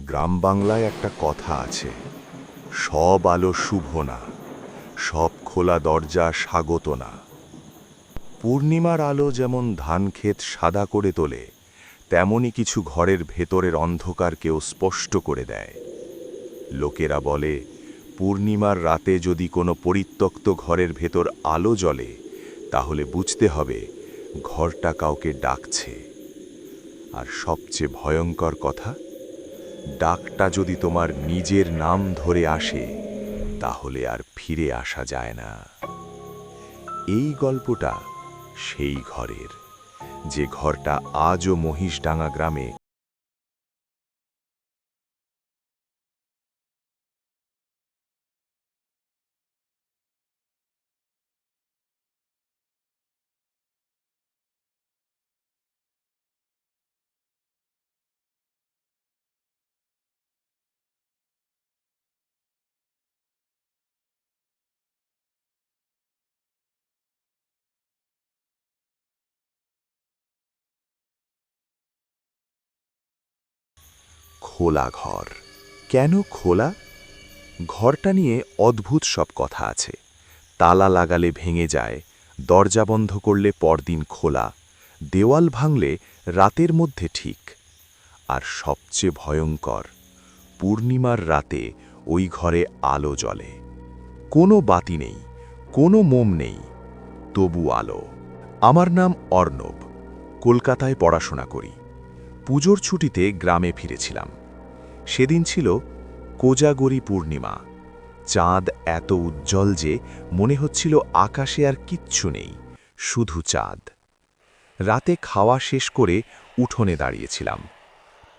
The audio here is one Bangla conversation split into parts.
গ্রাম বাংলায় একটা কথা আছে, সব আলো শুভ না, সব খোলা দরজা স্বাগত না। পূর্ণিমার আলো যেমন ধানক্ষেত সাদা করে তোলে, তেমনি কিছু ঘরের ভেতরের অন্ধকারকেও স্পষ্ট করে দেয়। লোকেরা বলে, পূর্ণিমার রাতে যদি কোনো পরিত্যক্ত ঘরের ভেতর আলো জ্বলে, তাহলে বুঝতে হবে ঘরটা কাউকে ডাকছে। আর সবচেয়ে ভয়ঙ্কর কথা, ডাকটা যদি তোমার নিজের নাম ধরে আসে, তাহলে আর ফিরে আসা যায় না। এই গল্পটা সেই ঘরের, যে ঘরটা আজও মহিষডাঙ্গা গ্রামে খোলা ঘর। কেন খোলা? ঘরটা নিয়ে অদ্ভুত সব কথা আছে। তালা লাগালে ভেঙে যায়, দরজা বন্ধ করলে পরদিন খোলা, দেওয়াল ভাঙলে রাতের মধ্যে ঠিক। আর সবচেয়ে ভয়ঙ্কর, পূর্ণিমার রাতে ওই ঘরে আলো জ্বলে। কোনো বাতি নেই, কোনো মোম নেই, তবু আলো। আমার নাম অর্ণব, কলকাতায় পড়াশোনা করি। পুজোর ছুটিতে গ্রামে ফিরেছিলাম। সেদিন ছিল কোজাগরী পূর্ণিমা। চাঁদ এত উজ্জ্বল যে মনে হচ্ছিল আকাশে আর কিচ্ছু নেই, শুধু চাঁদ। রাতে খাওয়া শেষ করে উঠোনে দাঁড়িয়েছিলাম।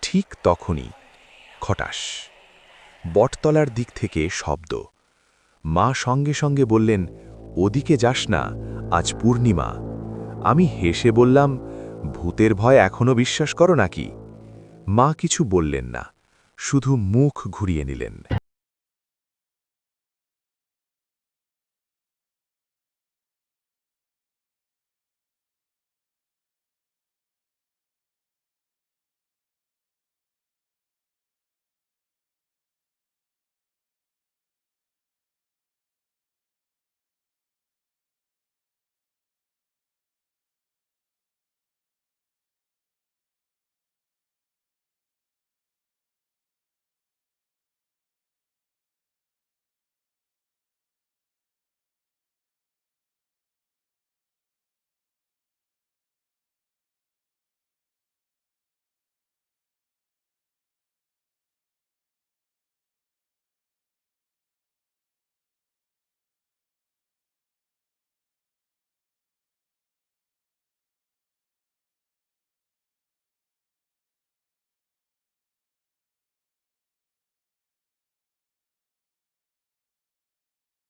ঠিক তখনই খটাস, বটতলার দিক থেকে শব্দ। মা সঙ্গে সঙ্গে বললেন, ওদিকে যাস না, আজ পূর্ণিমা। আমি হেসে বললাম, ভূতের ভয় এখনো বিশ্বাস করো নাকি? মা কিছু বললেন না, শুধু মুখ ঘুরিয়ে নিলেন।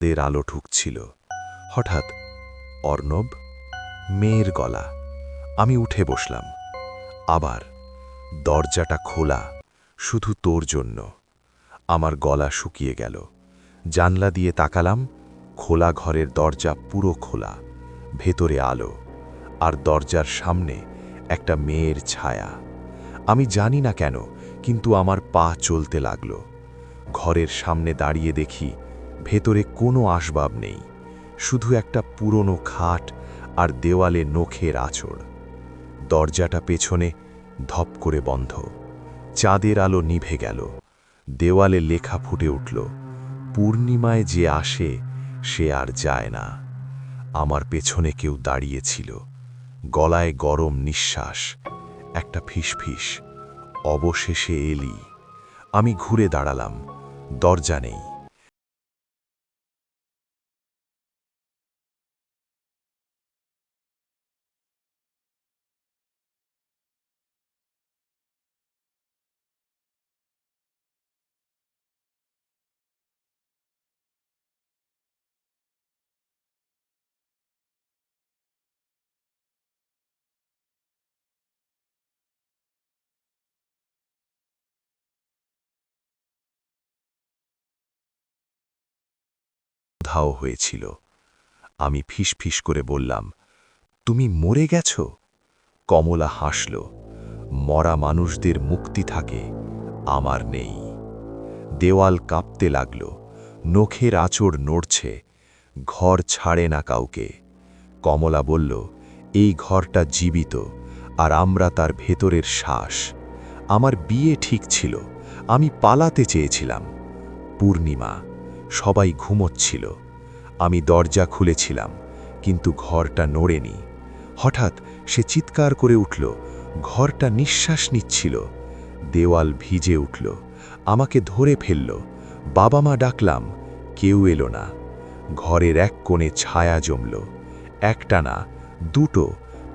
দের আলো ঠুকছিল। হঠাৎ অর্ণব, মেয়ের গলা। আমি উঠে বসলাম। আবার দরজাটা খোলা, শুধু তোর জন্য। আমার গলা শুকিয়ে গেল। জানলা দিয়ে তাকালাম, খোলা ঘরের দরজা পুরো খোলা, ভেতরে আলো, আর দরজার সামনে একটা মেয়ের ছায়া। আমি জানি না কেন, কিন্তু আমার পা চলতে লাগলো। ঘরের সামনে দাঁড়িয়ে দেখি, ভেতরে কোনো আসবাব নেই, শুধু একটা পুরনো খাট আর দেওয়ালে নখের আঁচড়। দরজাটা পেছনে ধপ করে বন্ধ। চাঁদের আলো নিভে গেল। দেওয়ালে লেখা ফুটে উঠল, পূর্ণিমায় যে আসে সে আর যায় না। আমার পেছনে কেউ দাঁড়িয়েছিল, গলায় গরম নিঃশ্বাস, একটা ফিসফিস, অবশেষে এলি। আমি ঘুরে দাঁড়ালাম, দরজা নেই। ধাও হয়েছিল। আমি ফিসফিস করে বললাম, তুমি মরে গেছ? কমলা হাসল। মরা মানুষদের মুক্তি থাকে, আমার নেই। দেওয়াল কাঁপতে লাগল, নখের আঁচড় নড়ছে, ঘর ছাড়ে না কাউকে। কমলা বলল, এই ঘরটা জীবিত, আর আমরা তার ভেতরের শ্বাস। আমার বিয়ে ঠিক ছিল, আমি পালাতে চেয়েছিলাম। পূর্ণিমা, সবাই ঘুমোচ্ছিল। আমি দরজা খুলেছিলাম, কিন্তু ঘরটা নড়েনি। হঠাৎ সে চিৎকার করে উঠল, ঘরটা নিঃশ্বাস নিচ্ছিল। দেওয়াল ভিজে উঠল, আমাকে ধরে ফেলল। বাবা মা ডাকলাম, কেউ এলো না। ঘরের এক কোণে ছায়া জমল, একটা না, দুটো,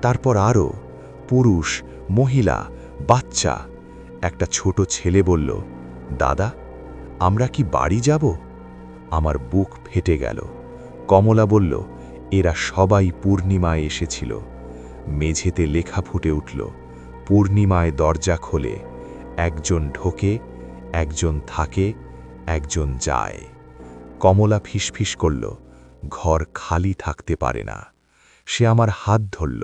তারপর আরও, পুরুষ, মহিলা, বাচ্চা। একটা ছোট ছেলে বলল, দাদা, আমরা কি বাড়ি যাব? আমার বুক ফেটে গেল। কমলা বলল, এরা সবাই পূর্ণিমায় এসেছিল। মেঝেতে লেখা ফুটে উঠল, পূর্ণিমায় দরজা খোলে, একজন ঢোকে, একজন থাকে, একজন যায়। কমলা ফিসফিস করল, ঘর খালি থাকতে পারে না। সে আমার হাত ধরল,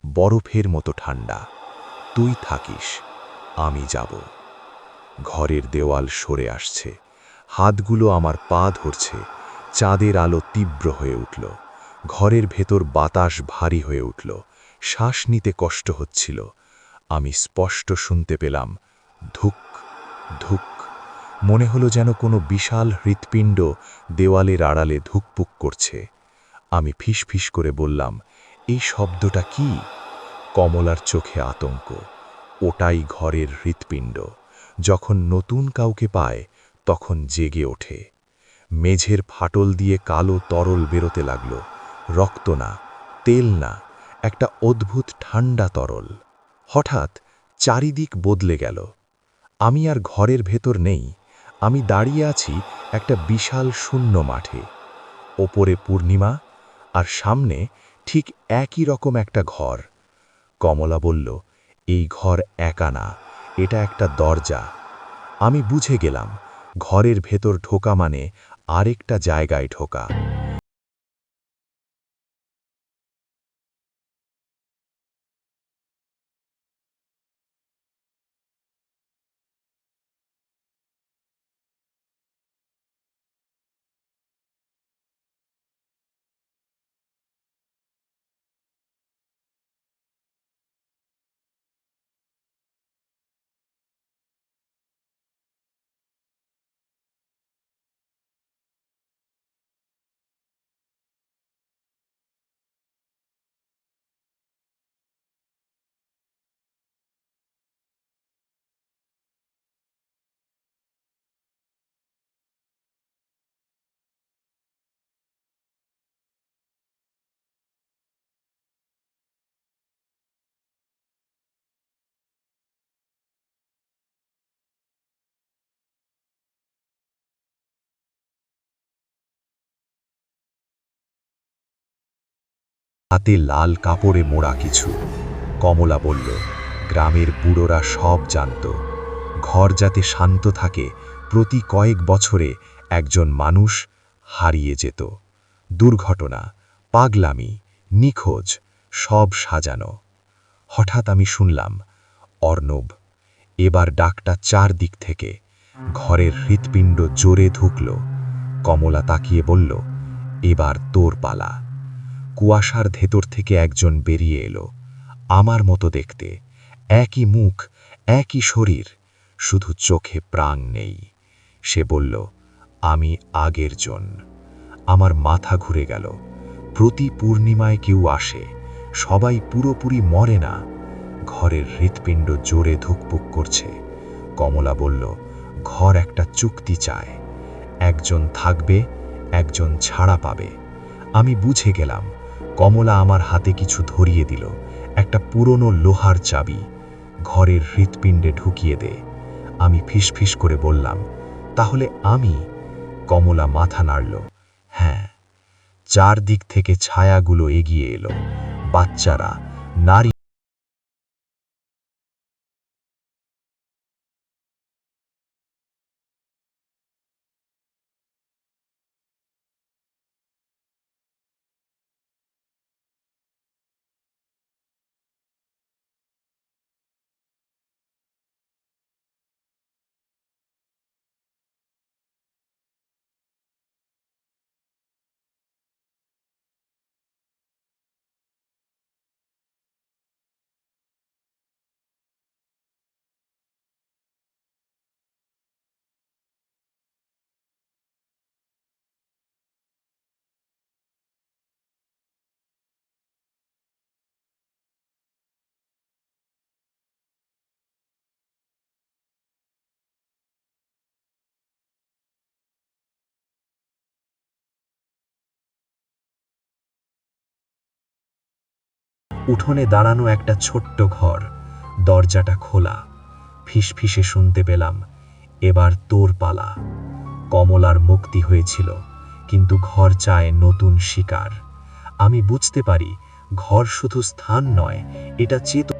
বরফের মতো ঠান্ডা। তুই থাকিস, আমি যাব। ঘরের দেওয়াল সরে আসছে, হাতগুলো আমার পা ধরছে। চাঁদের আলো তীব্র হয়ে উঠল, ঘরের ভেতর বাতাস ভারী হয়ে উঠল, শ্বাস নিতে কষ্ট হচ্ছিল। আমি স্পষ্ট শুনতে পেলাম, ধুক ধুক। মনে হলো যেন কোনো বিশাল হৃৎপিণ্ড দেওয়ালের আড়ালে ধুকপুক করছে। আমি ফিসফিস করে বললাম, এই শব্দটা কি? কমলার চোখে আতঙ্ক। ওটাই ঘরের হৃৎপিণ্ড, যখন নতুন কাউকে পায় তখন জেগে ওঠে। মেঝের ফাটল দিয়ে কালো তরল বেরোতে লাগল, রক্ত না, তেল না, একটা অদ্ভুত ঠান্ডা তরল। হঠাৎ চারিদিক বদলে গেল। আমি আর ঘরের ভেতর নেই, আমি দাঁড়িয়ে আছি একটা বিশাল শূন্য মাঠে। ওপরে পূর্ণিমা, আর সামনে ঠিক একই রকম একটা ঘর। কমলা বলল, এই ঘর একা না, এটা একটা দরজা। আমি বুঝে গেলাম, ঘরের ভেতর ঢোকা মানে আরেকটা জায়গায় ঢোকা। হাতে লাল কাপড়ে মোড়া কিছু। কমলা বলল, গ্রামের বুড়োরা সব জানত, ঘর যাতে শান্ত থাকে প্রতি কয়েক বছরে একজন মানুষ হারিয়ে যেত। দুর্ঘটনা, পাগলামি, নিখোঁজ, সব সাজানো। হঠাৎ আমি শুনলাম, অর্ণব। এবার ডাকটা চারদিক থেকে। ঘরের হৃৎপিণ্ড জোরে ঢুকল। কমলা তাকিয়ে বলল, এবার তোর পালা। কুয়াশার ভেতর থেকে একজন বেরিয়ে এলো, আমার মতো দেখতে, একই মুখ, একই শরীর, শুধু চোখে প্রাণ নেই। সে বলল, আমি আগের জন। আমার মাথা ঘুরে গেল। প্রতি পূর্ণিমায় কেউ আসে, সবাই পুরোপুরি মরে না। ঘরের হৃৎপিণ্ড জোরে ধুকপুক করছে। কমলা বলল, ঘর একটা চুক্তি চায়, একজন থাকবে, একজন ছাড়া পাবে। আমি বুঝে গেলাম। কমলা আমার হাতে কিছু ধরিয়ে দিল, একটা পুরনো লোহার চাবি। ঘরের হৃৎপিণ্ডে ঢুকিয়ে দে। আমি ফিসফিস করে বললাম, তাহলে আমি? কমলা মাথা নাড়ল, হ্যাঁ। চারদিক থেকে ছায়াগুলো এগিয়ে এলো, বাচ্চারা, নারী। উঠোনে দাঁড়ানো একটা ছোট্ট ঘর, দরজাটা খোলা। ফিসফিসে শুনতে পেলাম, এবার তোর পালা। কমলার মুক্তি হয়েছিল, কিন্তু ঘর চায় নতুন শিকার। আমি বুঝতে পারি, ঘর শুধু স্থান নয়, এটা চেতনা।